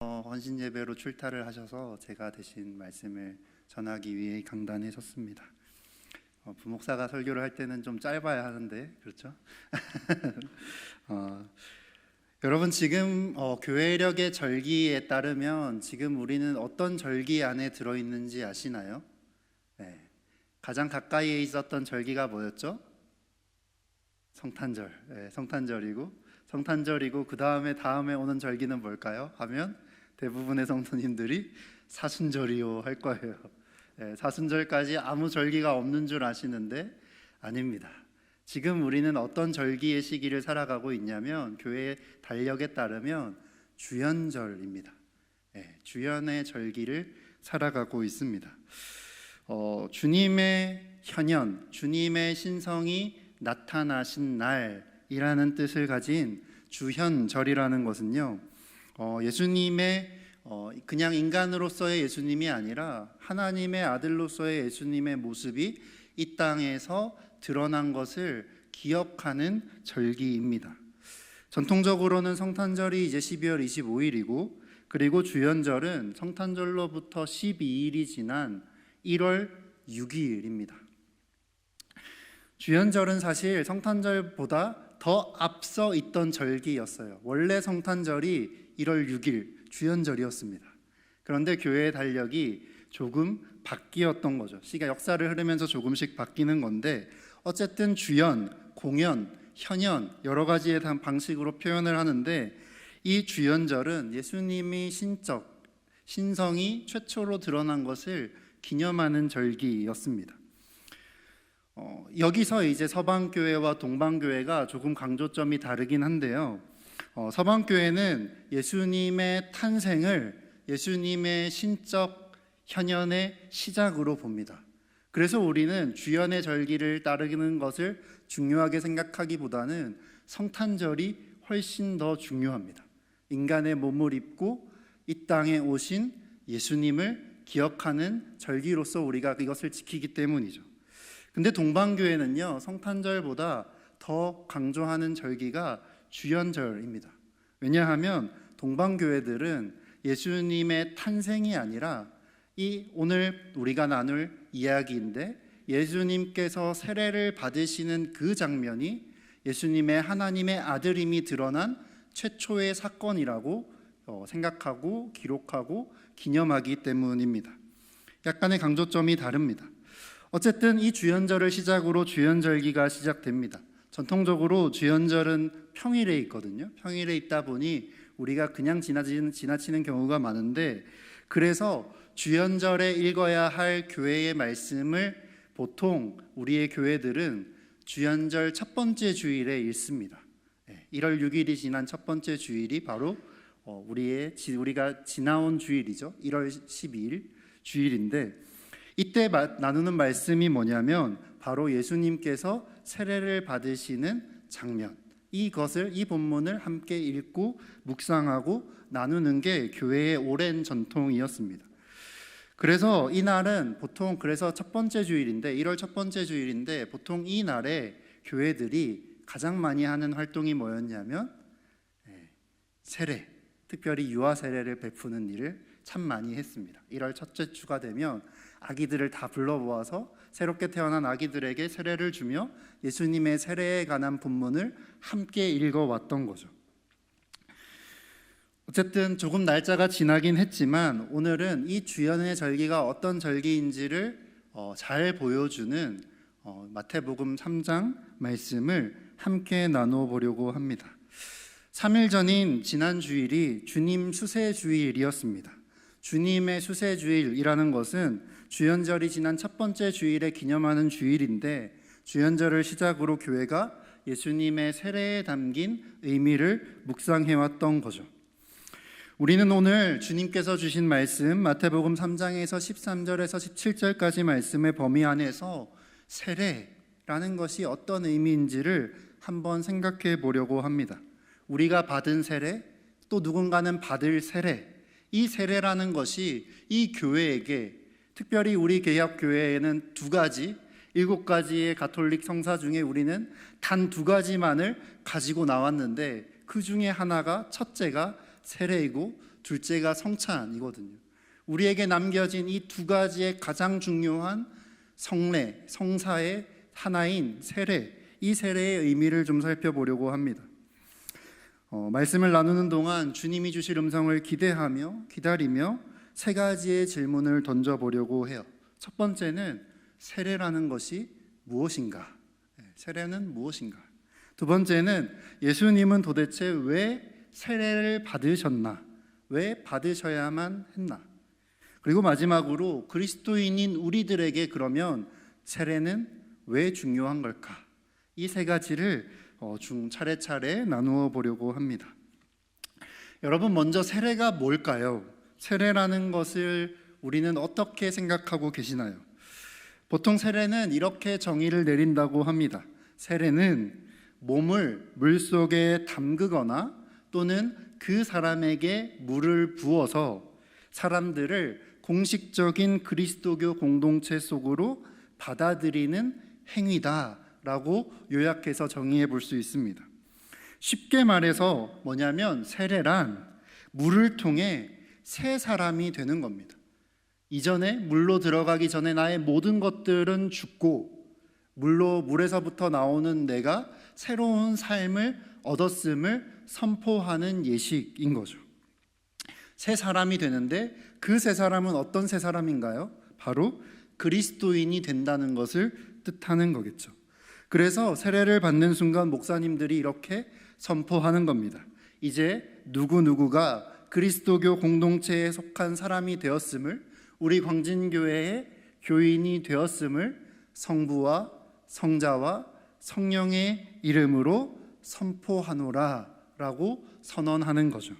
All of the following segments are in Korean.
헌신 예배로 출타를 하셔서 제가 대신 말씀을 전하기 위해 강단에 섰습니다. 부목사가 설교를 할 때는 좀 짧아야 하는데 그렇죠? 여러분 지금 교회력의 절기에 따르면 지금 우리는 어떤 절기 안에 들어있는지 아시나요? 네. 가장 가까이에 있었던 절기가 뭐였죠? 성탄절. 네, 성탄절이고 그 다음에 오는 절기는 뭘까요? 하면 대부분의 성도님들이 사순절이요 할 거예요. 네, 사순절까지 아무 절기가 없는 줄 아시는데 아닙니다. 지금 우리는 어떤 절기의 시기를 살아가고 있냐면 교회의 달력에 따르면 주연절입니다. 네, 주연의 절기를 살아가고 있습니다. 주님의 현현, 주님의 신성이 나타나신 날이라는 뜻을 가진 주현절이라는 것은요, 예수님의 그냥 인간으로서의 예수님이 아니라 하나님의 아들로서의 예수님의 모습이 이 땅에서 드러난 것을 기억하는 절기입니다. 전통적으로는 성탄절이 이제 12월 25일이고 그리고 주연절은 성탄절로부터 12일이 지난 1월 6일입니다. 주연절은 사실 성탄절보다 더 앞서 있던 절기였어요. 원래 성탄절이 1월 6일 주연절이었습니다. 그런데 교회의 달력이 조금 바뀌었던 거죠. 시가 역사를 흐르면서 조금씩 바뀌는 건데 어쨌든 주연, 공연, 현연 여러 가지의 방식으로 표현을 하는데 이 주연절은 예수님이 신성이 최초로 드러난 것을 기념하는 절기였습니다. 여기서 이제 서방교회와 동방교회가 조금 강조점이 다르긴 한데요. 서방교회는 예수님의 탄생을 예수님의 신적 현현의 시작으로 봅니다. 그래서 우리는 주연의 절기를 따르는 것을 중요하게 생각하기보다는 성탄절이 훨씬 더 중요합니다. 인간의 몸을 입고 이 땅에 오신 예수님을 기억하는 절기로서 우리가 이것을 지키기 때문이죠. 근데 동방교회는요, 성탄절보다 더 강조하는 절기가 주연절입니다. 왜냐하면 동방교회들은 예수님의 탄생이 아니라 이 오늘 우리가 나눌 이야기인데 예수님께서 세례를 받으시는 그 장면이 예수님의 하나님의 아들임이 드러난 최초의 사건이라고 생각하고 기록하고 기념하기 때문입니다. 약간의 강조점이 다릅니다. 어쨌든 이 주연절을 시작으로 주연절기가 시작됩니다. 전통적으로 주연절은 평일에 있거든요. 평일에 있다 보니 우리가 그냥 지나치는 경우가 많은데 그래서 주연절에 읽어야 할 교회의 말씀을 보통 우리의 교회들은 주연절 첫 번째 주일에 읽습니다. 1월 6일이 지난 첫 번째 주일이 바로 우리가 지나온 주일이죠. 1월 12일 주일인데 이때 나누는 말씀이 뭐냐면 바로 예수님께서 세례를 받으시는 장면, 이 본문을 함께 읽고 묵상하고 나누는 게 교회의 오랜 전통이었습니다. 그래서 이날은 보통 첫 번째 주일인데 1월 첫 번째 주일인데 보통 이 날에 교회들이 가장 많이 하는 활동이 뭐였냐면 세례, 특별히 유아 세례를 베푸는 일을 참 많이 했습니다. 1월 첫째 주가 되면 아기들을 다 불러 모아서 새롭게 태어난 아기들에게 세례를 주며 예수님의 세례에 관한 본문을 함께 읽어왔던 거죠. 어쨌든 조금 날짜가 지나긴 했지만 오늘은 이 주연의 절기가 어떤 절기인지를 잘 보여주는 마태복음 3장 말씀을 함께 나눠보려고 합니다. 3일 전인 지난 주일이 주님 수세주일이었습니다. 주님의 수세주일이라는 것은 주연절이 지난 첫 번째 주일에 기념하는 주일인데 주연절을 시작으로 교회가 예수님의 세례에 담긴 의미를 묵상해왔던 거죠. 우리는 오늘 주님께서 주신 말씀 마태복음 3장에서 13절에서 17절까지 말씀의 범위 안에서 세례라는 것이 어떤 의미인지를 한번 생각해 보려고 합니다. 우리가 받은 세례, 또 누군가는 받을 세례, 이 세례라는 것이 이 교회에게 특별히 우리 개혁교회에는 7가지의 가톨릭 성사 중에 우리는 단 2가지만을 가지고 나왔는데 그 중에 하나가 첫째가 세례이고 둘째가 성찬이거든요. 우리에게 남겨진 이 두 가지의 가장 중요한 성례, 성사의 하나인 세례, 이 세례의 의미를 좀 살펴보려고 합니다. 말씀을 나누는 동안 주님이 주실 음성을 기다리며 세 가지의 질문을 던져보려고 해요. 첫 번째는 세례라는 것이 무엇인가? 세례는 무엇인가? 두 번째는 예수님은 도대체 왜 세례를 받으셨나? 왜 받으셔야만 했나? 그리고 마지막으로 그리스도인인 우리들에게 그러면 세례는 왜 중요한 걸까? 이 세 가지를 차례차례 나누어 보려고 합니다. 여러분, 먼저 세례가 뭘까요? 세례라는 것을 우리는 어떻게 생각하고 계시나요? 보통 세례는 이렇게 정의를 내린다고 합니다. 세례는 몸을 물속에 담그거나 또는 그 사람에게 물을 부어서 사람들을 공식적인 그리스도교 공동체 속으로 받아들이는 행위다라고 요약해서 정의해 볼 수 있습니다. 쉽게 말해서 뭐냐면 세례란 물을 통해 새 사람이 되는 겁니다. 이전에 물로 들어가기 전에 나의 모든 것들은 죽고 물에서부터 나오는 내가 새로운 삶을 얻었음을 선포하는 예식인 거죠. 새 사람이 되는데 그 새 사람은 어떤 새 사람인가요? 바로 그리스도인이 된다는 것을 뜻하는 거겠죠. 그래서 세례를 받는 순간 목사님들이 이렇게 선포하는 겁니다. 이제 누구누구가 그리스도교 공동체에 속한 사람이 되었음을, 우리 광진교회의 교인이 되었음을 성부와 성자와 성령의 이름으로 선포하노라 라고 선언하는 거죠.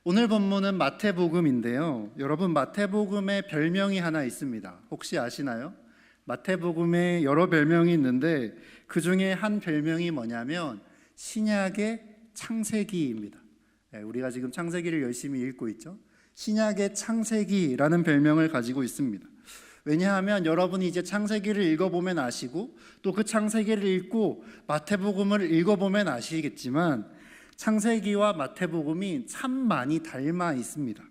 오늘 본문은 마태복음인데요. 여러분, 마태복음에 별명이 하나 있습니다. 혹시 아시나요? 마태복음에 여러 별명이 있는데 그 중에 한 별명이 뭐냐면 신약의 창세기입니다. 우리가 지금 창세기를 열심히 읽고 있죠. 신약의 창세기라는 별명을 가지고 있습니다. 왜냐하면 여러분이 이제 창세기를 읽어보면 아시고 또 그 창세기를 읽고 마태복음을 읽어보면 아시겠지만 창세기와 마태복음이 참 많이 닮아 있습니다.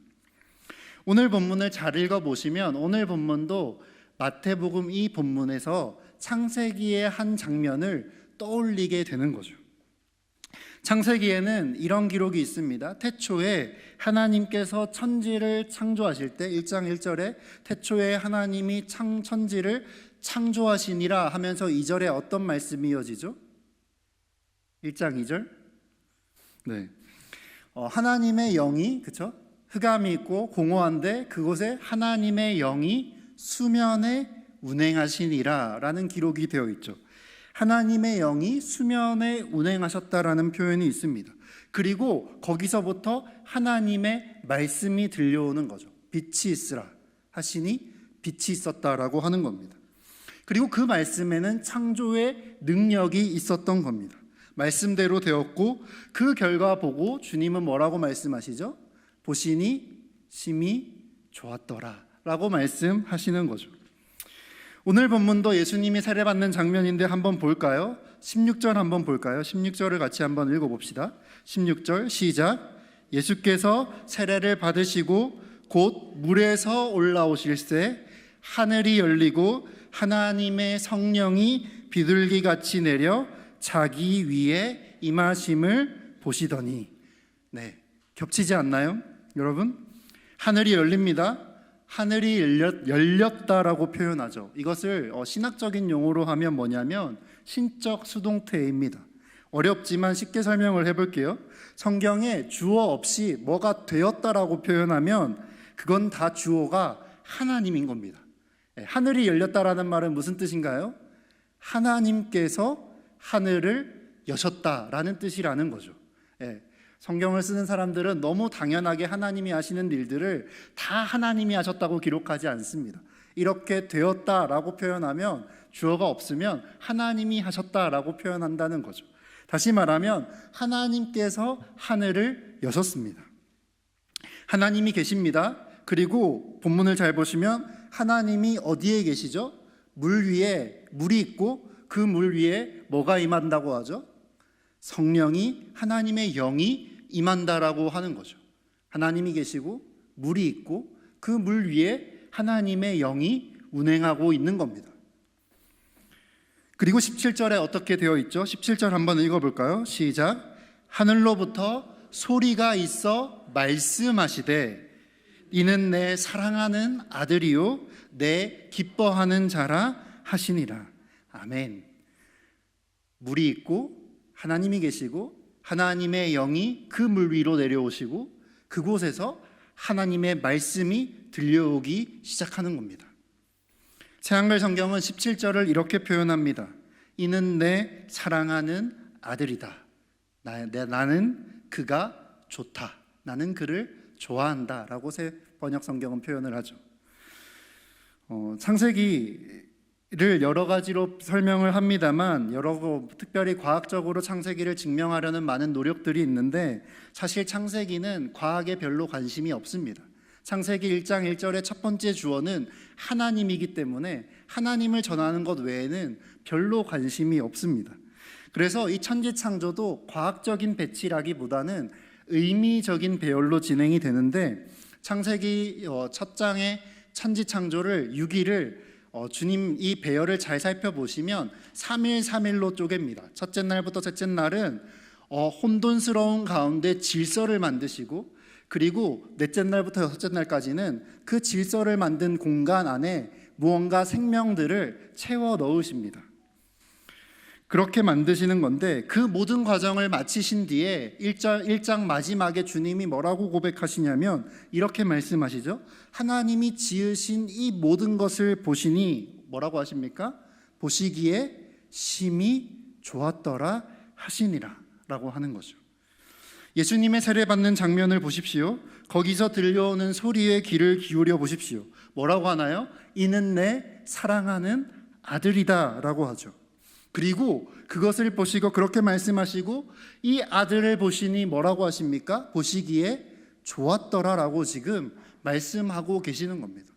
오늘 본문을 잘 읽어보시면 오늘 본문도 마태복음 이 본문에서 창세기의 한 장면을 떠올리게 되는 거죠. 창세기에는 이런 기록이 있습니다. 태초에 하나님께서 천지를 창조하실 때 1장 1절에 태초에 하나님이 천지를 창조하시니라 하면서 2절에 어떤 말씀이 이어지죠? 1장 2절. 네. 하나님의 영이, 그쵸? 흑암이 있고 공허한데 그곳에 하나님의 영이 수면에 운행하시니라 라는 기록이 되어 있죠. 하나님의 영이 수면에 운행하셨다라는 표현이 있습니다. 그리고 거기서부터 하나님의 말씀이 들려오는 거죠. 빛이 있으라 하시니 빛이 있었다라고 하는 겁니다. 그리고 그 말씀에는 창조의 능력이 있었던 겁니다. 말씀대로 되었고 그 결과 보고 주님은 뭐라고 말씀하시죠? 보시니 심히 좋았더라 라고 말씀하시는 거죠. 오늘 본문도 예수님이 세례받는 장면인데 한번 볼까요? 16절 한번 볼까요? 16절을 같이 한번 읽어봅시다. 16절 시작. 예수께서 세례를 받으시고 곧 물에서 올라오실새 하늘이 열리고 하나님의 성령이 비둘기같이 내려 자기 위에 임하심을 보시더니, 네, 겹치지 않나요? 여러분, 하늘이 열립니다. 하늘이 열렸다라고 표현하죠. 이것을 신학적인 용어로 하면 뭐냐면 신적 수동태입니다. 어렵지만 쉽게 설명을 해볼게요. 성경에 주어 없이 뭐가 되었다라고 표현하면 그건 다 주어가 하나님인 겁니다. 하늘이 열렸다라는 말은 무슨 뜻인가요? 하나님께서 하늘을 여셨다라는 뜻이라는 거죠. 성경을 쓰는 사람들은 너무 당연하게 하나님이 하시는 일들을 다 하나님이 하셨다고 기록하지 않습니다. 이렇게 되었다라고 표현하면 주어가 없으면 하나님이 하셨다라고 표현한다는 거죠. 다시 말하면 하나님께서 하늘을 여셨습니다. 하나님이 계십니다. 그리고 본문을 잘 보시면 하나님이 어디에 계시죠? 물 위에 물이 있고 그 물 위에 뭐가 임한다고 하죠? 성령이, 하나님의 영이 임한다라고 하는 거죠. 하나님이 계시고 물이 있고 그 물 위에 하나님의 영이 운행하고 있는 겁니다. 그리고 17절에 어떻게 되어 있죠? 17절 한번 읽어볼까요? 시작. 하늘로부터 소리가 있어 말씀하시되 이는 내 사랑하는 아들이요 내 기뻐하는 자라 하시니라. 아멘. 물이 있고 하나님이 계시고 하나님의 영이 그 물 위로 내려오시고 그곳에서 하나님의 말씀이 들려오기 시작하는 겁니다. 새한글 성경은 17절을 이렇게 표현합니다. 이는 내 사랑하는 아들이다. 나는 그가 좋다. 나는 그를 좋아한다 라고 새 번역 성경은 표현을 하죠. 창세기를 여러 가지로 설명을 합니다만 특별히 과학적으로 창세기를 증명하려는 많은 노력들이 있는데 사실 창세기는 과학에 별로 관심이 없습니다. 창세기 1장 1절의 첫 번째 주어는 하나님이기 때문에 하나님을 전하는 것 외에는 별로 관심이 없습니다. 그래서 이 천지창조도 과학적인 배치라기보다는 의미적인 배열로 진행이 되는데 창세기 첫 장의 천지창조를 6일을 주님 이 배열을 잘 살펴보시면 3일 3일로 쪼갭니다. 첫째 날부터 셋째 날은 혼돈스러운 가운데 질서를 만드시고 그리고 넷째 날부터 여섯째 날까지는 그 질서를 만든 공간 안에 무언가 생명들을 채워 넣으십니다. 그렇게 만드시는 건데 그 모든 과정을 마치신 뒤에 1장 마지막에 주님이 뭐라고 고백하시냐면 이렇게 말씀하시죠. 하나님이 지으신 이 모든 것을 보시니 뭐라고 하십니까? 보시기에 심히 좋았더라 하시니라 라고 하는 거죠. 예수님의 세례받는 장면을 보십시오. 거기서 들려오는 소리에 귀를 기울여 보십시오. 뭐라고 하나요? 이는 내 사랑하는 아들이다 라고 하죠. 그리고 그것을 보시고 그렇게 말씀하시고 이 아들을 보시니 뭐라고 하십니까? 보시기에 좋았더라 라고 지금 말씀하고 계시는 겁니다.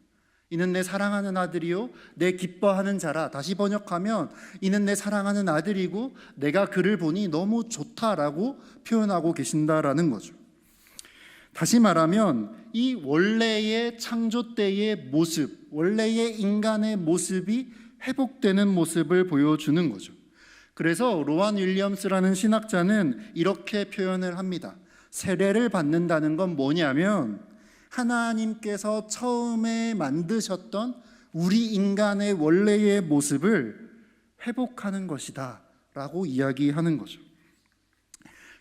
이는 내 사랑하는 아들이요 내 기뻐하는 자라. 다시 번역하면 이는 내 사랑하는 아들이고 내가 그를 보니 너무 좋다라고 표현하고 계신다라는 거죠. 다시 말하면 이 원래의 창조 때의 모습, 원래의 인간의 모습이 회복되는 모습을 보여주는 거죠. 그래서 로안 윌리엄스라는 신학자는 이렇게 표현을 합니다. 세례를 받는다는 건 뭐냐면 하나님께서 처음에 만드셨던 우리 인간의 원래의 모습을 회복하는 것이다 라고 이야기하는 거죠.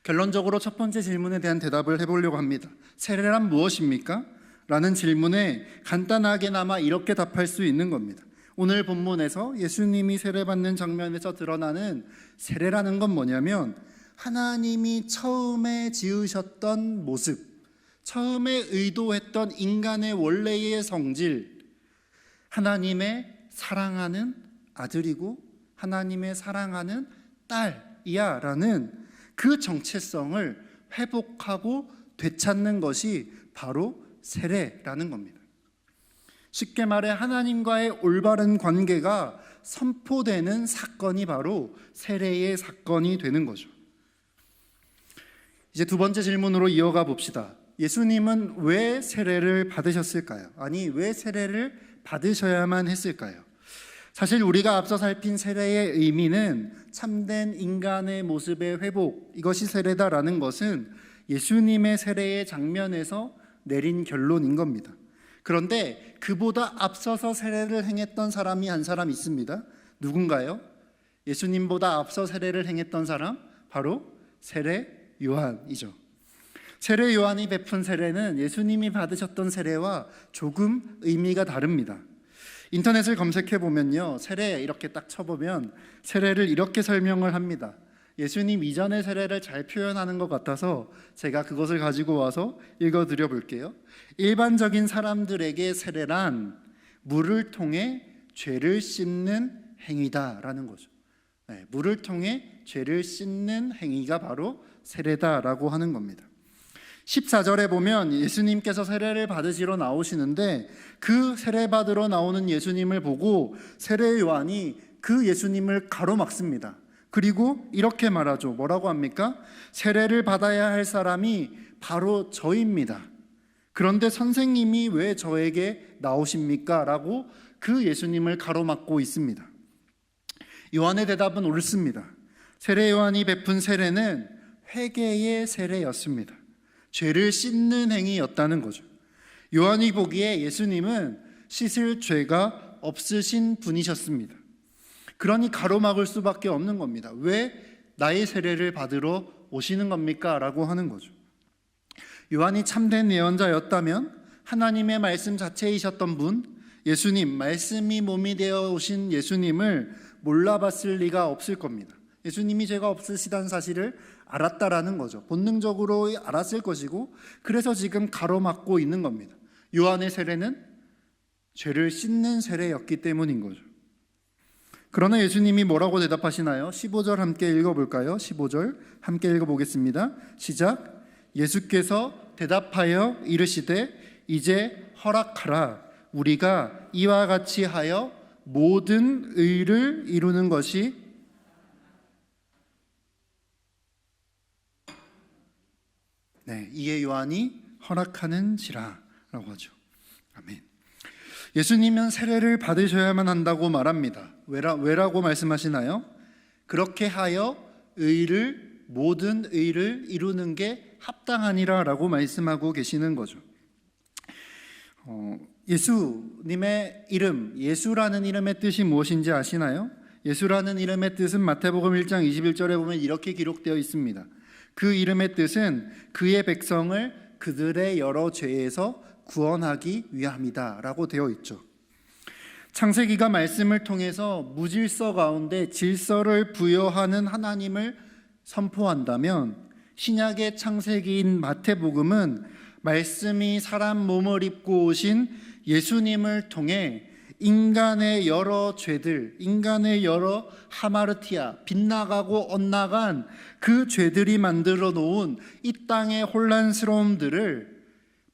결론적으로 첫 번째 질문에 대한 대답을 해보려고 합니다. 세례란 무엇입니까? 라는 질문에 간단하게나마 이렇게 답할 수 있는 겁니다. 오늘 본문에서 예수님이 세례받는 장면에서 드러나는 세례라는 건 뭐냐면 하나님이 처음에 지으셨던 모습, 처음에 의도했던 인간의 원래의 성질, 하나님의 사랑하는 아들이고 하나님의 사랑하는 딸이야 라는 그 정체성을 회복하고 되찾는 것이 바로 세례라는 겁니다. 쉽게 말해 하나님과의 올바른 관계가 선포되는 사건이 바로 세례의 사건이 되는 거죠. 이제 두 번째 질문으로 이어가 봅시다. 예수님은 왜 세례를 받으셨을까요? 아니, 왜 세례를 받으셔야만 했을까요? 사실 우리가 앞서 살핀 세례의 의미는 참된 인간의 모습의 회복, 이것이 세례다라는 것은 예수님의 세례의 장면에서 내린 결론인 겁니다. 그런데 그보다 앞서서 세례를 행했던 사람이 한 사람 있습니다. 누군가요? 예수님보다 앞서 세례를 행했던 사람, 바로 세례 요한이죠. 세례 요한이 베푼 세례는 예수님이 받으셨던 세례와 조금 의미가 다릅니다. 인터넷을 검색해 보면요, 세례 이렇게 딱 쳐보면 세례를 이렇게 설명을 합니다. 예수님 이전의 세례를 잘 표현하는 것 같아서 제가 그것을 가지고 와서 읽어드려 볼게요. 일반적인 사람들에게 세례란 물을 통해 죄를 씻는 행위다라는 거죠. 네, 물을 통해 죄를 씻는 행위가 바로 세례다라고 하는 겁니다. 14절에 보면 예수님께서 세례를 받으시러 나오시는데 그 세례 받으러 나오는 예수님을 보고 세례 요한이 그 예수님을 가로막습니다. 그리고 이렇게 말하죠. 뭐라고 합니까? 세례를 받아야 할 사람이 바로 저입니다. 그런데 선생님이 왜 저에게 나오십니까? 라고 그 예수님을 가로막고 있습니다. 요한의 대답은 옳습니다. 세례 요한이 베푼 세례는 회개의 세례였습니다. 죄를 씻는 행위였다는 거죠. 요한이 보기에 예수님은 씻을 죄가 없으신 분이셨습니다. 그러니 가로막을 수밖에 없는 겁니다. 왜 나의 세례를 받으러 오시는 겁니까? 라고 하는 거죠. 요한이 참된 예언자였다면 하나님의 말씀 자체이셨던 분, 예수님, 말씀이 몸이 되어 오신 예수님을 몰라봤을 리가 없을 겁니다. 예수님이 죄가 없으시다는 사실을 알았다라는 거죠. 본능적으로 알았을 것이고, 그래서 지금 가로막고 있는 겁니다. 요한의 세례는 죄를 씻는 세례였기 때문인 거죠. 그러나 예수님이 뭐라고 대답하시나요? 15절 함께 읽어볼까요? 15절 함께 읽어보겠습니다. 시작. 예수께서 대답하여 이르시되 이제 허락하라. 우리가 이와 같이 하여 모든 의를 이루는 것이 이에 요한이 허락하는지라 라고 하죠. 아멘. 예수님은 세례를 받으셔야만 한다고 말합니다. 왜라고 말씀하시나요? 그렇게 하여 모든 의를 이루는 게 합당하니라 라고 말씀하고 계시는 거죠. 예수님의 이름, 예수라는 이름의 뜻이 무엇인지 아시나요? 예수라는 이름의 뜻은 마태복음 1장 21절에 보면 이렇게 기록되어 있습니다. 그 이름의 뜻은 그의 백성을 그들의 여러 죄에서 구원하기 위함이다 라고 되어 있죠. 창세기가 말씀을 통해서 무질서 가운데 질서를 부여하는 하나님을 선포한다면, 신약의 창세기인 마태복음은 말씀이 사람 몸을 입고 오신 예수님을 통해 인간의 여러 죄들, 인간의 여러 하마르티아, 빗나가고 엇나간 그 죄들이 만들어 놓은 이 땅의 혼란스러움들을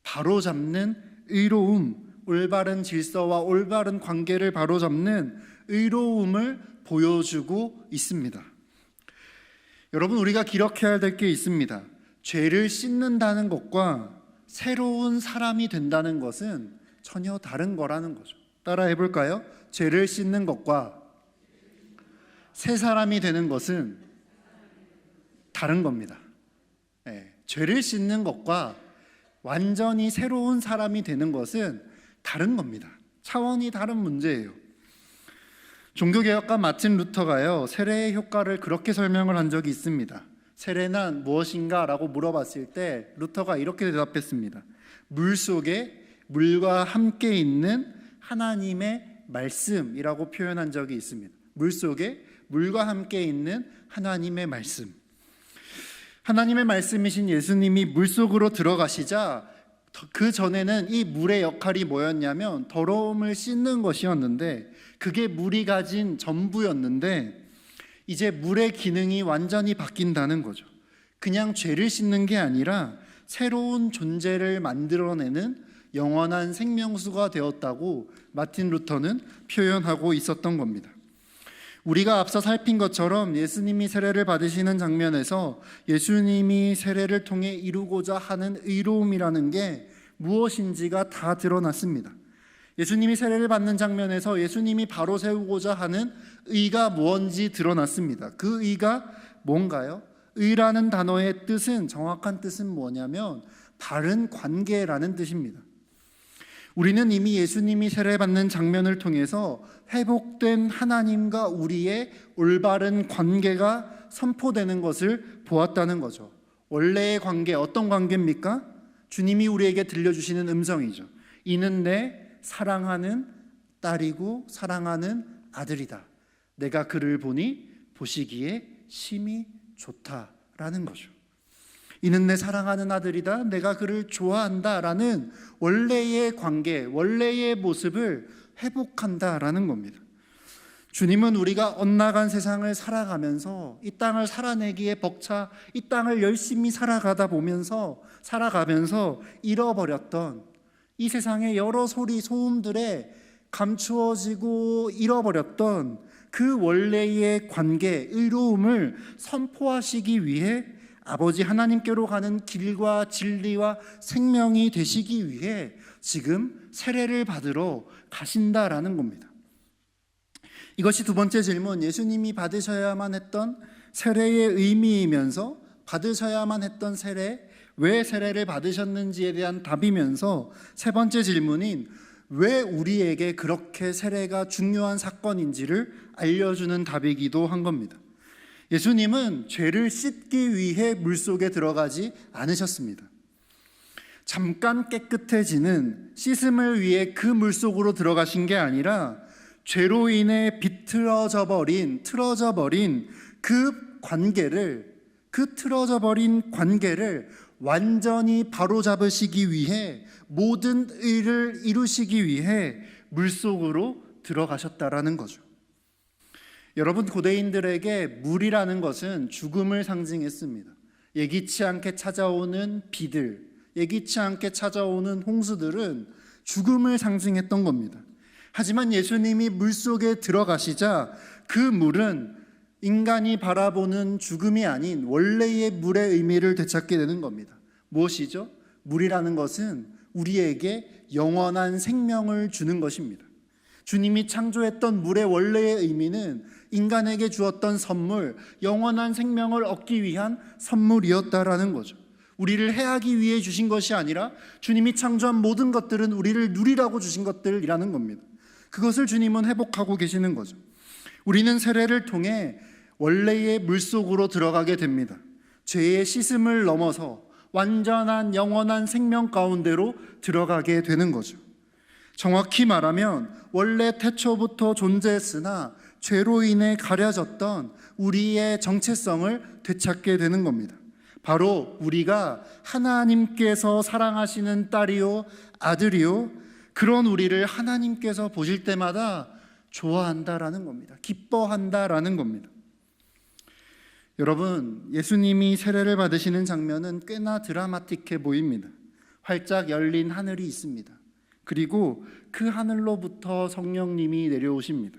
바로잡는 의로움, 올바른 질서와 올바른 관계를 바로잡는 의로움을 보여주고 있습니다. 여러분, 우리가 기억해야 될 게 있습니다. 죄를 씻는다는 것과 새로운 사람이 된다는 것은 전혀 다른 거라는 거죠. 따라 해볼까요? 죄를 씻는 것과 새 사람이 되는 것은 다른 겁니다. 죄를 씻는 것과 완전히 새로운 사람이 되는 것은 다른 겁니다. 차원이 다른 문제예요. 종교개혁가 마틴 루터가요, 세례의 효과를 그렇게 설명을 한 적이 있습니다. 세례는 무엇인가? 라고 물어봤을 때 루터가 이렇게 대답했습니다. 물 속에 물과 함께 있는 하나님의 말씀이라고 표현한 적이 있습니다. 물 속에 물과 함께 있는 하나님의 말씀. 하나님의 말씀이신 예수님이 물 속으로 들어가시자 그 전에는 이 물의 역할이 뭐였냐면 더러움을 씻는 것이었는데, 그게 물이 가진 전부였는데 이제 물의 기능이 완전히 바뀐다는 거죠. 그냥 죄를 씻는 게 아니라 새로운 존재를 만들어내는 영원한 생명수가 되었다고 마틴 루터는 표현하고 있었던 겁니다. 우리가 앞서 살핀 것처럼 예수님이 세례를 받으시는 장면에서 예수님이 세례를 통해 이루고자 하는 의로움이라는 게 무엇인지가 다 드러났습니다. 예수님이 세례를 받는 장면에서 예수님이 바로 세우고자 하는 의가 뭔지 드러났습니다. 그 의가 뭔가요? 의라는 단어의 뜻은, 정확한 뜻은 뭐냐면 바른 관계라는 뜻입니다. 우리는 이미 예수님이 세례받는 장면을 통해서 회복된 하나님과 우리의 올바른 관계가 선포되는 것을 보았다는 거죠. 원래의 관계, 어떤 관계입니까? 주님이 우리에게 들려주시는 음성이죠. 이는 내 사랑하는 딸이고 사랑하는 아들이다. 내가 그를 보니 보시기에 심히 좋다라는 거죠. 이는 내 사랑하는 아들이다. 내가 그를 좋아한다라는 원래의 관계, 원래의 모습을 회복한다라는 겁니다. 주님은 우리가 엇나간 세상을 살아가면서 이 땅을 살아내기에 벅차 이 땅을 열심히 살아가면서 잃어버렸던 이 세상의 여러 소리 소음들에 감추어지고 잃어버렸던 그 원래의 관계, 의로움을 선포하시기 위해 아버지 하나님께로 가는 길과 진리와 생명이 되시기 위해 지금 세례를 받으러 가신다라는 겁니다. 이것이 두 번째 질문, 예수님이 받으셔야만 했던 세례의 의미이면서 받으셔야만 했던 세례, 왜 세례를 받으셨는지에 대한 답이면서 세 번째 질문인 왜 우리에게 그렇게 세례가 중요한 사건인지를 알려주는 답이기도 한 겁니다. 예수님은 죄를 씻기 위해 물속에 들어가지 않으셨습니다. 잠깐 깨끗해지는 씻음을 위해 그 물속으로 들어가신 게 아니라 죄로 인해 틀어져 버린 그 틀어져 버린 관계를 완전히 바로잡으시기 위해, 모든 의를 이루시기 위해 물속으로 들어가셨다라는 거죠. 여러분, 고대인들에게 물이라는 것은 죽음을 상징했습니다. 예기치 않게 찾아오는 비들, 예기치 않게 찾아오는 홍수들은 죽음을 상징했던 겁니다. 하지만 예수님이 물속에 들어가시자 그 물은 인간이 바라보는 죽음이 아닌 원래의 물의 의미를 되찾게 되는 겁니다. 무엇이죠? 물이라는 것은 우리에게 영원한 생명을 주는 것입니다. 주님이 창조했던 물의 원래의 의미는 인간에게 주었던 선물, 영원한 생명을 얻기 위한 선물이었다라는 거죠. 우리를 해하기 위해 주신 것이 아니라 주님이 창조한 모든 것들은 우리를 누리라고 주신 것들이라는 겁니다. 그것을 주님은 회복하고 계시는 거죠. 우리는 세례를 통해 원래의 물속으로 들어가게 됩니다. 죄의 씻음을 넘어서 완전한 영원한 생명 가운데로 들어가게 되는 거죠. 정확히 말하면 원래 태초부터 존재했으나 죄로 인해 가려졌던 우리의 정체성을 되찾게 되는 겁니다. 바로 우리가 하나님께서 사랑하시는 딸이요 아들이요, 그런 우리를 하나님께서 보실 때마다 좋아한다라는 겁니다. 기뻐한다라는 겁니다. 여러분, 예수님이 세례를 받으시는 장면은 꽤나 드라마틱해 보입니다. 활짝 열린 하늘이 있습니다. 그리고 그 하늘로부터 성령님이 내려오십니다.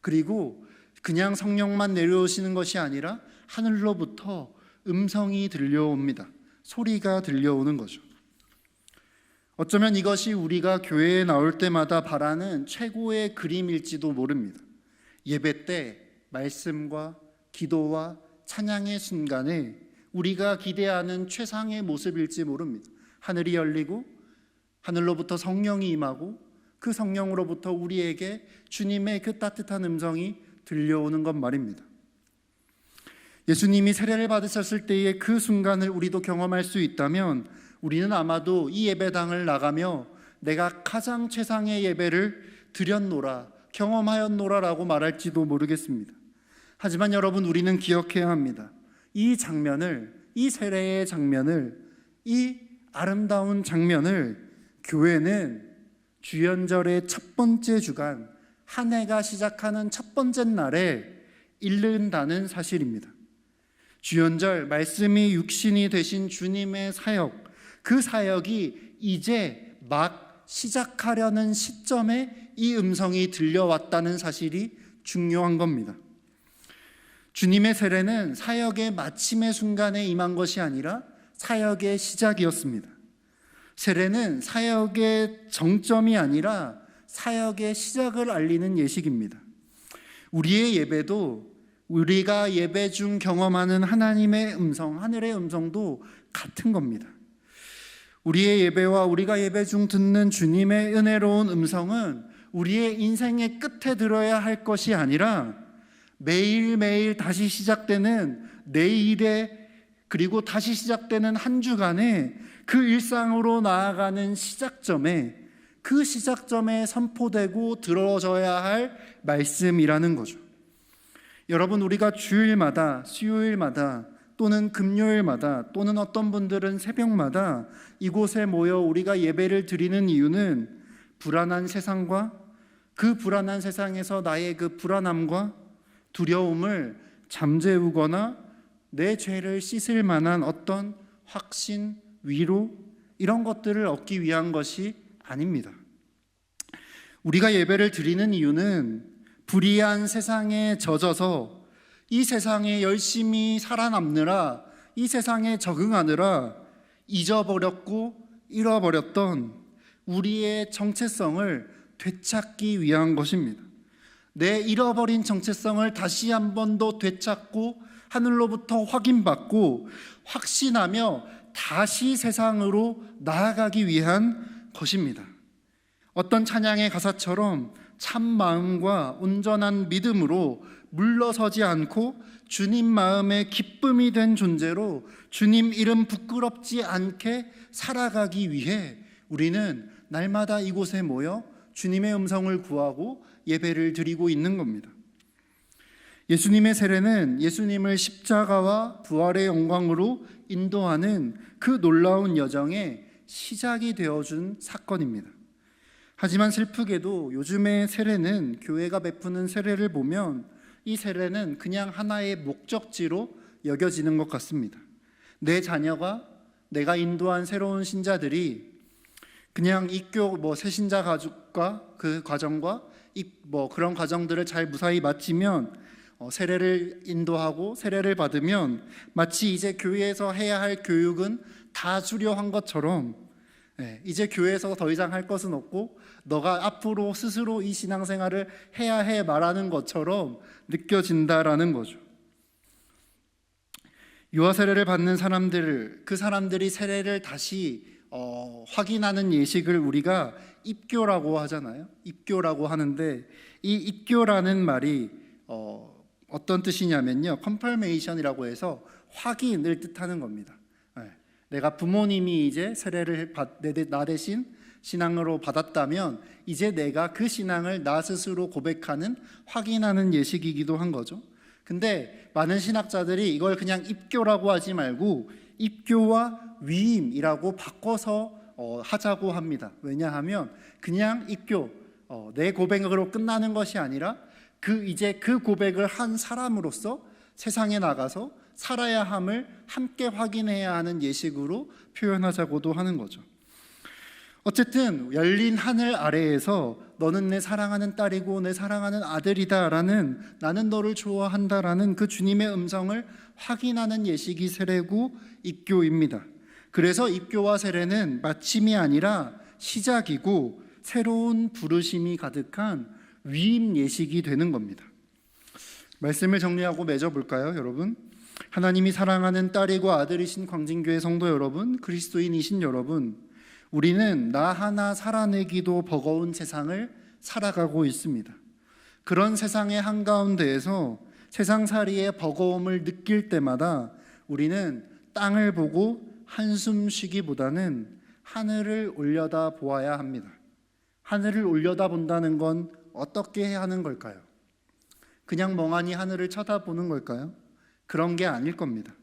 그리고 그냥 성령만 내려오시는 것이 아니라 하늘로부터 음성이 들려옵니다. 소리가 들려오는 거죠. 어쩌면 이것이 우리가 교회에 나올 때마다 바라는 최고의 그림일지도 모릅니다. 예배 때 말씀과 기도와 찬양의 순간에 우리가 기대하는 최상의 모습일지 모릅니다. 하늘이 열리고 하늘로부터 성령이 임하고 그 성령으로부터 우리에게 주님의 그 따뜻한 음성이 들려오는 것 말입니다. 예수님이 세례를 받으셨을 때의 그 순간을 우리도 경험할 수 있다면 우리는 아마도 이 예배당을 나가며 내가 가장 최상의 예배를 드렸노라, 경험하였노라라고 말할지도 모르겠습니다. 하지만 여러분, 우리는 기억해야 합니다. 이 장면을, 이 세례의 장면을, 이 아름다운 장면을 교회는 주연절의 첫 번째 주간, 한 해가 시작하는 첫 번째 날에 읽는다는 사실입니다. 주연절, 말씀이 육신이 되신 주님의 사역, 그 사역이 이제 막 시작하려는 시점에 이 음성이 들려왔다는 사실이 중요한 겁니다. 주님의 세례는 사역의 마침의 순간에 임한 것이 아니라 사역의 시작이었습니다. 세례는 사역의 정점이 아니라 사역의 시작을 알리는 예식입니다. 우리의 예배도, 우리가 예배 중 경험하는 하나님의 음성, 하늘의 음성도 같은 겁니다. 우리의 예배와 우리가 예배 중 듣는 주님의 은혜로운 음성은 우리의 인생의 끝에 들어야 할 것이 아니라 매일매일 다시 시작되는 내일에, 그리고 다시 시작되는 한 주간에 그 일상으로 나아가는 시작점에, 그 시작점에 선포되고 들어져야 할 말씀이라는 거죠. 여러분, 우리가 주일마다, 수요일마다 또는 금요일마다 또는 어떤 분들은 새벽마다 이곳에 모여 우리가 예배를 드리는 이유는 불안한 세상과 그 불안한 세상에서 나의 그 불안함과 두려움을 잠재우거나 내 죄를 씻을 만한 어떤 확신, 위로, 이런 것들을 얻기 위한 것이 아닙니다. 우리가 예배를 드리는 이유는 불의한 세상에 젖어서 이 세상에 열심히 살아남느라 이 세상에 적응하느라 잊어버렸고 잃어버렸던 우리의 정체성을 되찾기 위한 것입니다. 내 잃어버린 정체성을 다시 한 번 더 되찾고 하늘로부터 확인받고 확신하며 다시 세상으로 나아가기 위한 것입니다. 어떤 찬양의 가사처럼 참 마음과 온전한 믿음으로 물러서지 않고 주님 마음의 기쁨이 된 존재로 주님 이름 부끄럽지 않게 살아가기 위해 우리는 날마다 이곳에 모여 주님의 음성을 구하고 예배를 드리고 있는 겁니다. 예수님의 세례는 예수님을 십자가와 부활의 영광으로 인도하는 그 놀라운 여정의 시작이 되어준 사건입니다. 하지만 슬프게도 요즘의 세례는, 교회가 베푸는 세례를 보면 이 세례는 그냥 하나의 목적지로 여겨지는 것 같습니다. 내 자녀가, 내가 인도한 새로운 신자들이 그냥 입교 새신자 가족과 그 과정과 그런 과정들을 잘 무사히 마치면 세례를 인도하고 세례를 받으면 마치 이제 교회에서 해야 할 교육은 다 수료한 것처럼, 이제 교회에서 더 이상 할 것은 없고 너가 앞으로 스스로 이 신앙생활을 해야 해 말하는 것처럼 느껴진다라는 거죠. 유아 세례를 받는 사람들, 그 사람들이 세례를 다시 확인하는 예식을 우리가 입교라고 하잖아요. 입교라고 하는데 이 입교라는 말이 어떤 뜻이냐면요, confirmation이라고 해서 확인을 뜻하는 겁니다. 내가 부모님이 이제 세례를 나 대신 신앙으로 받았다면 이제 내가 그 신앙을 나 스스로 고백하는, 확인하는 예식이기도 한 거죠. 근데 많은 신학자들이 이걸 그냥 입교라고 하지 말고 입교와 위임이라고 바꿔서 하자고 합니다. 왜냐하면 그냥 입교, 내 고백으로 끝나는 것이 아니라 이제 그 고백을 한 사람으로서 세상에 나가서 살아야 함을 함께 확인해야 하는 예식으로 표현하자고도 하는 거죠. 어쨌든 열린 하늘 아래에서 너는 내 사랑하는 딸이고 내 사랑하는 아들이다 라는, 나는 너를 좋아한다라는 그 주님의 음성을 확인하는 예식이 세례고 입교입니다. 그래서 입교와 세례는 마침이 아니라 시작이고 새로운 부르심이 가득한 위임 예식이 되는 겁니다. 말씀을 정리하고 맺어볼까요, 여러분? 하나님이 사랑하는 딸이고 아들이신 광진교회 성도 여러분, 그리스도인이신 여러분, 우리는 나 하나 살아내기도 버거운 세상을 살아가고 있습니다. 그런 세상의 한가운데에서 세상살이의 버거움을 느낄 때마다 우리는 땅을 보고 한숨 쉬기보다는 하늘을 올려다 보아야 합니다. 하늘을 올려다 본다는 건 어떻게 하는 걸까요? 그냥 멍하니 하늘을 쳐다보는 걸까요? 그런 게 아닐 겁니다.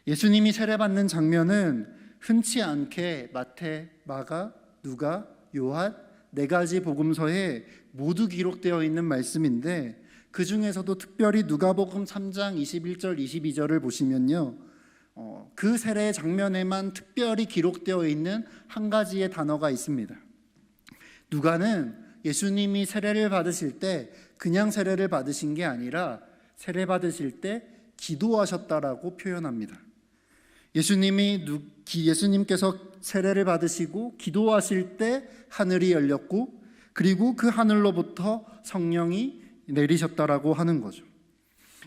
예수님이 세례받는 장면은 흔치 않게 마태, 마가, 누가, 요한 4가지 복음서에 모두 기록되어 있는 말씀인데, 그 중에서도 특별히 누가복음 3장 21절 22절을 보시면요, 그 세례의 장면에만 특별히 기록되어 있는 한 가지의 단어가 있습니다. 누가는 예수님이 세례를 받으실 때 그냥 세례를 받으신 게 아니라 세례 받으실 때 기도하셨다라고 표현합니다. 예수님께서 세례를 받으시고 기도하실 때 하늘이 열렸고, 그리고 그 하늘로부터 성령이 내리셨다라고 하는 거죠.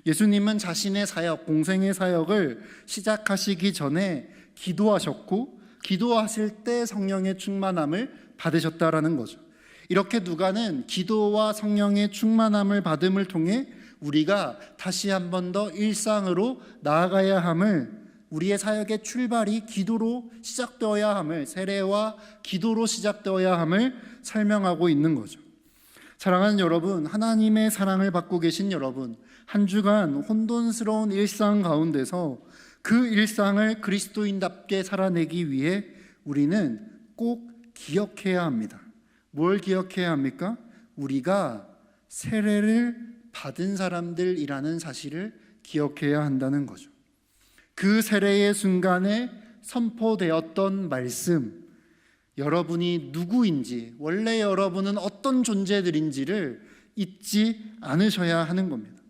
예수님은 자신의 사역, 공생의 사역을 시작하시기 전에 기도하셨고, 기도하실 때 성령의 충만함을 받으셨다라는 거죠. 이렇게 누가는 기도와 성령의 충만함을 받음을 통해 우리가 다시 한 번 더 일상으로 나아가야 함을, 우리의 사역의 출발이 기도로 시작되어야 함을, 세례와 기도로 시작되어야 함을 설명하고 있는 거죠. 사랑하는 여러분, 하나님의 사랑을 받고 계신 여러분, 한 주간 혼돈스러운 일상 가운데서 그 일상을 그리스도인답게 살아내기 위해 우리는 꼭 기억해야 합니다. 뭘 기억해야 합니까? 우리가 세례를 받은 사람들이라는 사실을 기억해야 한다는 거죠. 그 세례의 순간에 선포되었던 말씀, 여러분이 누구인지, 원래 여러분은 어떤 존재들인지를 잊지 않으셔야 하는 겁니다.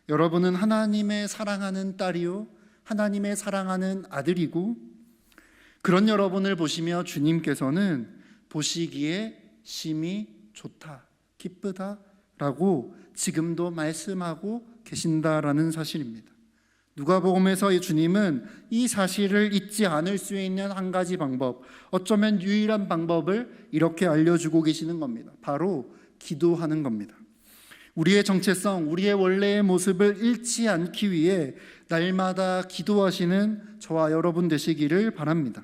여러분은 하나님의 사랑하는 딸이요 하나님의 사랑하는 아들이고, 그런 여러분을 보시며 주님께서는 보시기에 심히 좋다, 기쁘다라고 지금도 말씀하고 계신다라는 사실입니다. 누가복음에서 이 주님은 이 사실을 잊지 않을 수 있는 한 가지 방법, 어쩌면 유일한 방법을 이렇게 알려주고 계시는 겁니다. 바로 기도하는 겁니다. 우리의 정체성, 우리의 원래의 모습을 잃지 않기 위해 날마다 기도하시는 저와 여러분 되시기를 바랍니다.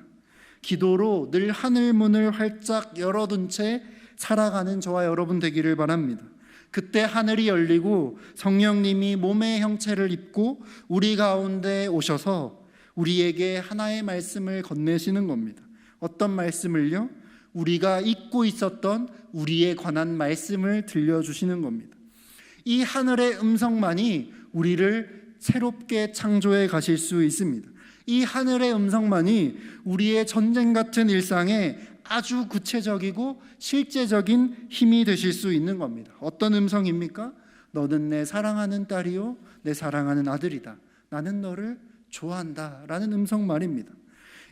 기도로 늘 하늘 문을 활짝 열어둔 채 살아가는 저와 여러분 되기를 바랍니다. 그때 하늘이 열리고 성령님이 몸의 형체를 입고 우리 가운데 오셔서 우리에게 하나의 말씀을 건네시는 겁니다. 어떤 말씀을요? 우리가 잊고 있었던 우리에 관한 말씀을 들려주시는 겁니다. 이 하늘의 음성만이 우리를 새롭게 창조해 가실 수 있습니다. 이 하늘의 음성만이 우리의 전쟁 같은 일상에 아주 구체적이고 실제적인 힘이 되실 수 있는 겁니다. 어떤 음성입니까? 너는 내 사랑하는 딸이요 내 사랑하는 아들이다. 나는 너를 좋아한다 라는 음성 말입니다.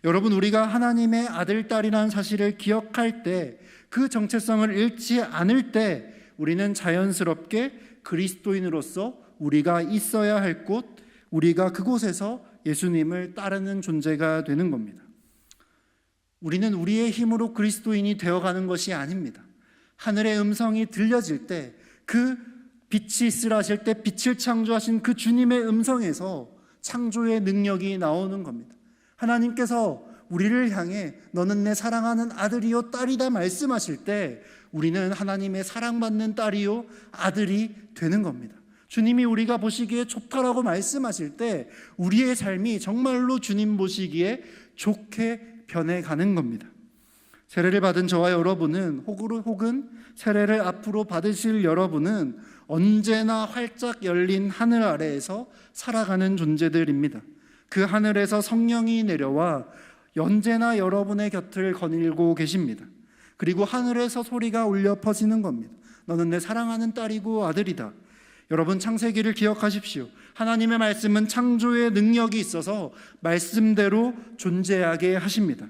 여러분, 우리가 하나님의 아들, 딸이라는 사실을 기억할 때, 그 정체성을 잃지 않을 때 우리는 자연스럽게 그리스도인으로서 우리가 있어야 할 곳, 우리가 그곳에서 예수님을 따르는 존재가 되는 겁니다. 우리는 우리의 힘으로 그리스도인이 되어가는 것이 아닙니다. 하늘의 음성이 들려질 때, 그 빛이 있으라 하실 때 빛을 창조하신 그 주님의 음성에서 창조의 능력이 나오는 겁니다. 하나님께서 우리를 향해 너는 내 사랑하는 아들이요 딸이다 말씀하실 때 우리는 하나님의 사랑받는 딸이요 아들이 되는 겁니다. 주님이 우리가 보시기에 좋다라고 말씀하실 때 우리의 삶이 정말로 주님 보시기에 좋게 변해가는 겁니다. 세례를 받은 저와 여러분은, 혹은 세례를 앞으로 받으실 여러분은 언제나 활짝 열린 하늘 아래에서 살아가는 존재들입니다. 그 하늘에서 성령이 내려와 언제나 여러분의 곁을 거닐고 계십니다. 그리고 하늘에서 소리가 울려 퍼지는 겁니다. 너는 내 사랑하는 딸이고 아들이다. 여러분, 창세기를 기억하십시오. 하나님의 말씀은 창조의 능력이 있어서 말씀대로 존재하게 하십니다.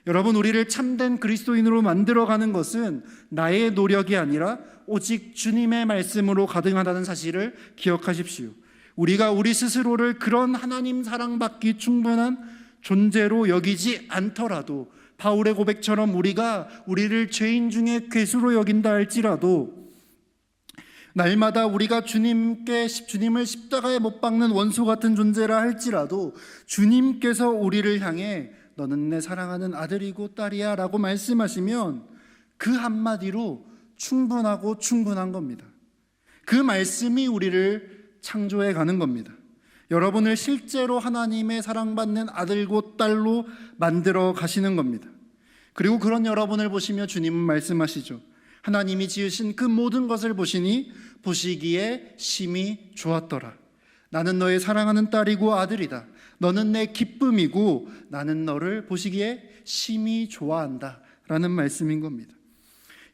여러분, 우리를 참된 그리스도인으로 만들어가는 것은 나의 노력이 아니라 오직 주님의 말씀으로 가능하다는 사실을 기억하십시오. 우리가 우리 스스로를 그런 하나님 사랑받기 충분한 존재로 여기지 않더라도, 바울의 고백처럼 우리가 우리를 죄인 중에 괴수로 여긴다 할지라도, 날마다 우리가 주님을 십자가에 못 박는 원수 같은 존재라 할지라도 주님께서 우리를 향해 너는 내 사랑하는 아들이고 딸이야 라고 말씀하시면 그 한마디로 충분하고 충분한 겁니다. 그 말씀이 우리를 창조해 가는 겁니다. 여러분을 실제로 하나님의 사랑받는 아들고 딸로 만들어 가시는 겁니다. 그리고 그런 여러분을 보시며 주님은 말씀하시죠. 하나님이 지으신 그 모든 것을 보시기에 심히 좋았더라. 나는 너의 사랑하는 딸이고 아들이다. 너는 내 기쁨이고 나는 너를 보시기에 심히 좋아한다 라는 말씀인 겁니다.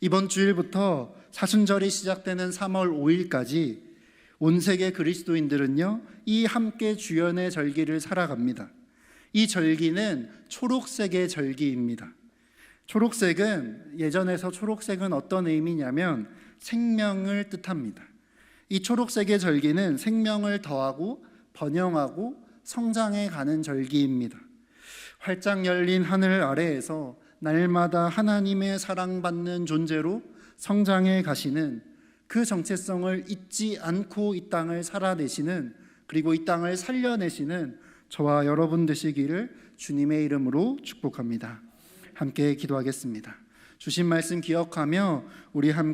이번 주일부터 사순절이 시작되는 3월 5일까지 온 세계 그리스도인들은요, 이 함께 주연의 절기를 살아갑니다. 이 절기는 초록색의 절기입니다. 초록색은, 예전에서 초록색은 어떤 의미냐면 생명을 뜻합니다. 이 초록색의 절기는 생명을 더하고 번영하고 성장해 가는 절기입니다. 활짝 열린 하늘 아래에서 날마다 하나님의 사랑받는 존재로 성장해 가시는, 그 정체성을 잊지 않고 이 땅을 살아내시는, 그리고 이 땅을 살려내시는 저와 여러분 되시기를 주님의 이름으로 축복합니다. 함께 기도하겠습니다. 주신 말씀 기억하며 우리 함께